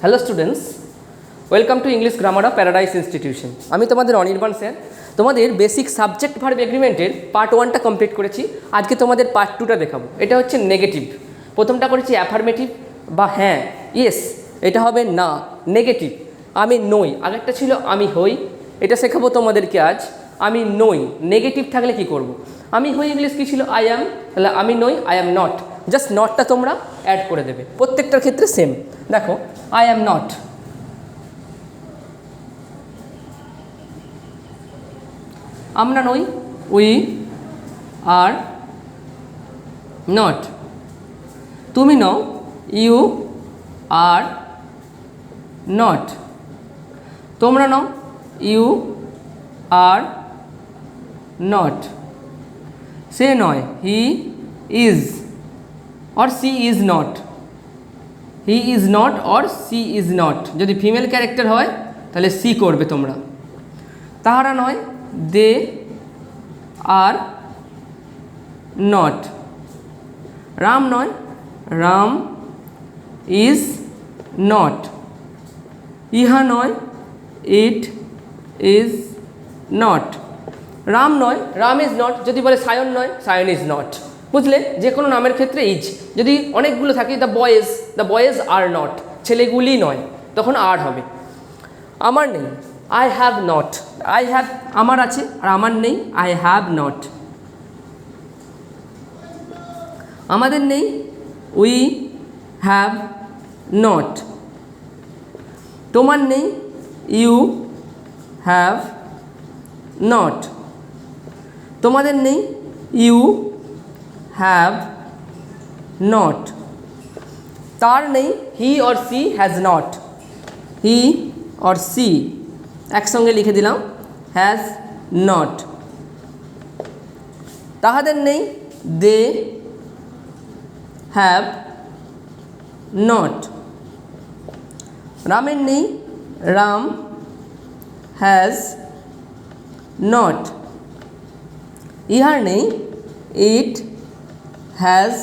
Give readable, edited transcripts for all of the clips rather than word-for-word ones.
Hello students, welcome to English grammar of paradise institution. আমি তোমাদের Anirban sir. তোমাদের basic subject verb এগ্রিমেন্টের part 1টা কমপ্লিট করেছি। আজকে তোমাদের পার্ট 2টা দেখাবো। এটা হচ্ছে নেগেটিভ। প্রথমটা করেছি অ্যাফার্মেটিভ বা হ্যাঁ, ইয়েস। এটা হবে না, নেগেটিভ। আমি নই, আগেরটা ছিল আমি হই। এটা শেখাবো তোমাদেরকে আজ। আমি নই, নেগেটিভ থাকলে কি করব। আমি হই ইংলিশ কী ছিল? I am. তাহলে আমি নই, আই অ্যাম নট। জাস্ট নটটা তোমরা অ্যাড করে দেবে, প্রত্যেকটার ক্ষেত্রে সেম। দেখো, আই অ্যাম নট। আমরা নই, উই আর নট। তুমি নও, ইউ আর নট। তোমরা নও, ইউ আর নট। সে নয়, he is or she is not. He is not or she is not. যদি ফিমেল ক্যারেক্টার হয় তাহলে সি করবে তোমরা। তাহারা নয়, দে আর নট। রাম নয়, রাম ইজ নট। ইহা নয়, ইট ইজ নট। রাম নয়, রাম ইজ নট। যদি বলে সায়ন নয়, সায়ন ইজ নট। বুঝলে? যে কোনো নামের ক্ষেত্রে ইজ। যদি অনেকগুলো থাকে, দ্য বয়েজ আর নট, ছেলেগুলি নয়, তখন আর হবে। আমার নেই, I have not. I have আমার আছে, আর আমার নেই, আই হ্যাভ নট। আমাদের নেই, উই হ্যাভ নট। তোমার নেই, ইউ হ্যাভ নট। তোমাদের নেই, ইউ হ্যাভ নট। তার নেই, he or she has not. He or she একসঙ্গে লিখে দিলাম, হ্যাজ নট। তাহাদের নেই, দে হ্যাভ নট। রামের নেই, রাম হ্যাজ নট। ইহার নেই, ইট হ্যাজ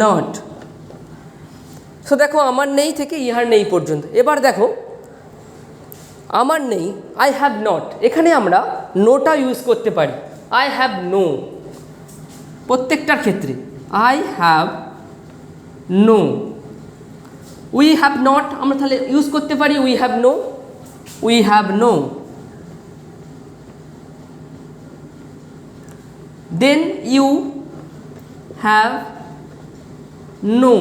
নট। সো দেখো, আমার নেই থেকে ইহার নেই পর্যন্ত। এবার দেখো, আমার নেই, আই হ্যাভ নট। এখানে আমরা নোটা ইউজ করতে পারি। আই হ্যাভ নো, প্রত্যেকটার ক্ষেত্রে I have no. We have not আমরা তাহলে ইউজ করতে পারি we have no. We have no. Then you have no.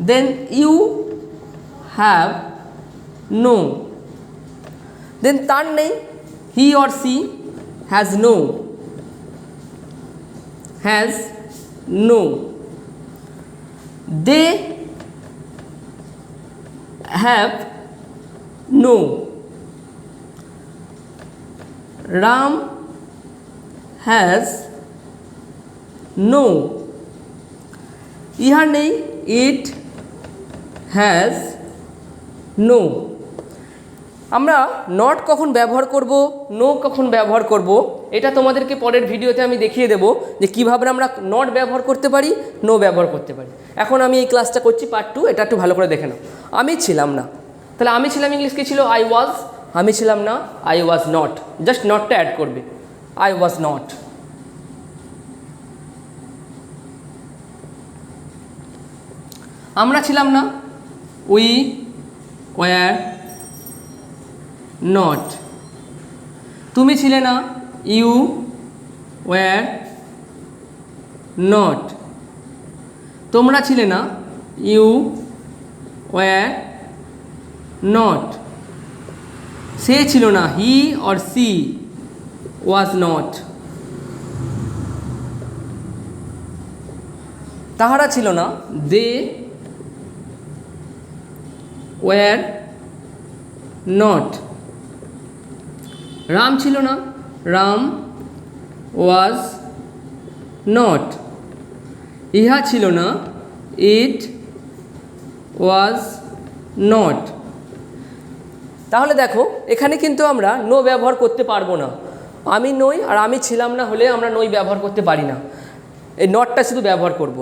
Then you have no. Then তার নেই, he or she has no. Has no. They have no. Ram has no. ইহার নেই, it has no. আমরা not কখন ব্যবহার করব, no কখন ব্যবহার করব, এটা তোমাদেরকে পরের ভিডিওতে আমি দেখিয়ে দেবো যে কীভাবে আমরা নট ব্যবহার করতে পারি, নো ব্যবহার করতে পারি। এখন আমি এই ক্লাসটা করছি পার্ট 2, এটা একটু ভালো করে দেখে নাও। আমি ছিলাম না, তাহলে আমি ছিলাম ইংলিশ কী ছিল? I was. আমি ছিলাম না, আই ওয়াজ নট। জাস্ট নটটা অ্যাড করবে, আই ওয়াজ নট। আমরা ছিলাম না, উই ওয়্যার নট। তুমি ছিলে না, ইউ ওয়্যার নট। তোমরা ছিলে না, ইউ ওয়্যার নট। সে ছিল না, হি অর সি ওয়াজ নট। তাহারা ছিল না, দে ওয়্যার নট। রাম ছিল না, রাম ওয়াজ নট। ইহা ছিল না, ইট ওয়াজ নট। তাহলে দেখো, এখানে কিন্তু আমরা নো ব্যবহার করতে পারবো না। আমি নই আর আমি ছিলাম না হলে আমরা নই ব্যবহার করতে পারি না। এই নটটা শুধু ব্যবহার করব।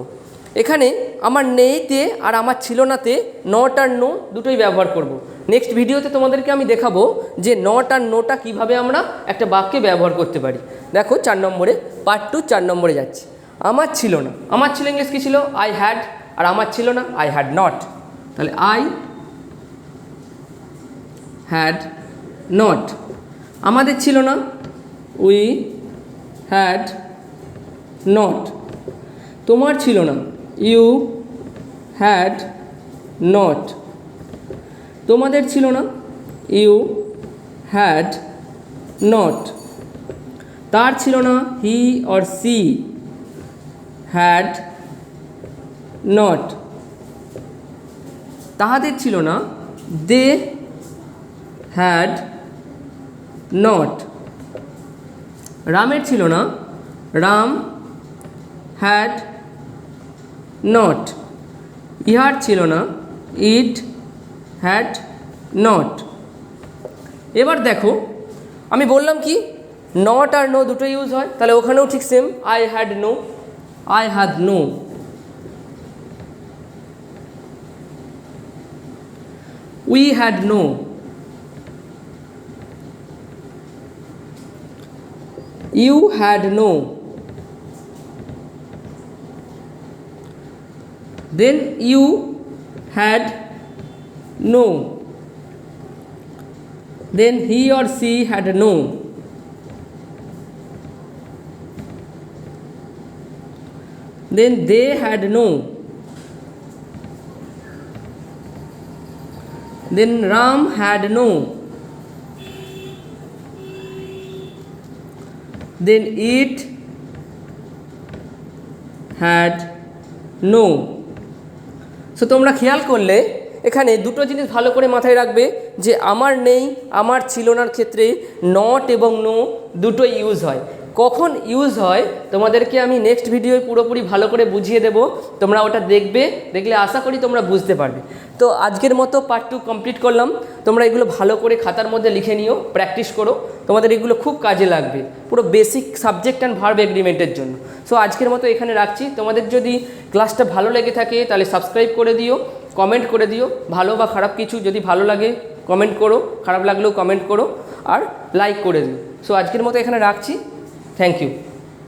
এখানে আমার নেইতে আর আমার ছিল নাতে নট আর নো দুটোই ব্যবহার করব। নেক্সট ভিডিওতে তোমাদেরকে আমি দেখাবো যে নট আর নোটা কীভাবে আমরা একটা বাক্যে ব্যবহার করতে পারি। দেখো 4 নম্বরে, পার্ট 2 4 নম্বরে যাচ্ছি। আমার ছিল না, আমার ছিল ইংলিশ কী ছিল? I had. আর আমার ছিল না, আই হ্যাড নট। তাহলে আই হ্যাড নট। আমাদের ছিল না, উই হ্যাড নট। তোমার ছিল না, ইউ হ্যাড নট। তোমাদের ছিল না, ইউ হ্যাড নট। তার ছিল না, হি অর সি হ্যাড নট। তাহাদের ছিল না, দে হ্যাড নট। রামের ছিল না, রাম হ্যাড নট। ইহার ছিল না, ইট হ্যাড নট। এবার দেখো আমি বললাম কি নট আর নো দুটো ইউজ হয়, তাহলে ওখানেও ঠিক same, I had no, I had no. We had no, you had no. Then you had no. Then he or she had no. Then they had no. Then Ram had no. Then it had no. So তোমরা খেয়াল করলে এখানে দুটো জিনিস ভালো করে মাথায় রাখবে যে আমার নেই, আমার ছিল নার ক্ষেত্রে নট এবং নো দুটো ইউজ হয়। কখন ইউজ হয় তোমাদেরকে আমি নেক্সট ভিডিওয় পুরোপুরি ভালো করে বুঝিয়ে দেব, তোমরা ওটা দেখবে, দেখলে আশা করি তোমরা বুঝতে পারবে। তো আজকের মতো পার্ট 2 কমপ্লিট করলাম। তোমরা এগুলো ভালো করে খাতার মধ্যে লিখে নিও, প্র্যাকটিস করো, তোমাদের এগুলো খুব কাজে লাগবে পুরো বেসিক সাবজেক্ট অ্যান্ড ভার্ব এগ্রিমেন্টের জন্য। সো আজকের মতো এখানে রাখছি। তোমাদের যদি ক্লাসটা ভালো লেগে থাকে তাহলে সাবস্ক্রাইব করে দিও, কমেন্ট করে দিও, ভালো বা খারাপ কিছু যদি ভালো লাগে কমেন্ট করো, খারাপ লাগলেও কমেন্ট করো, আর লাইক করে দিও। সো আজকের মতো এখানে রাখছি। Thank you.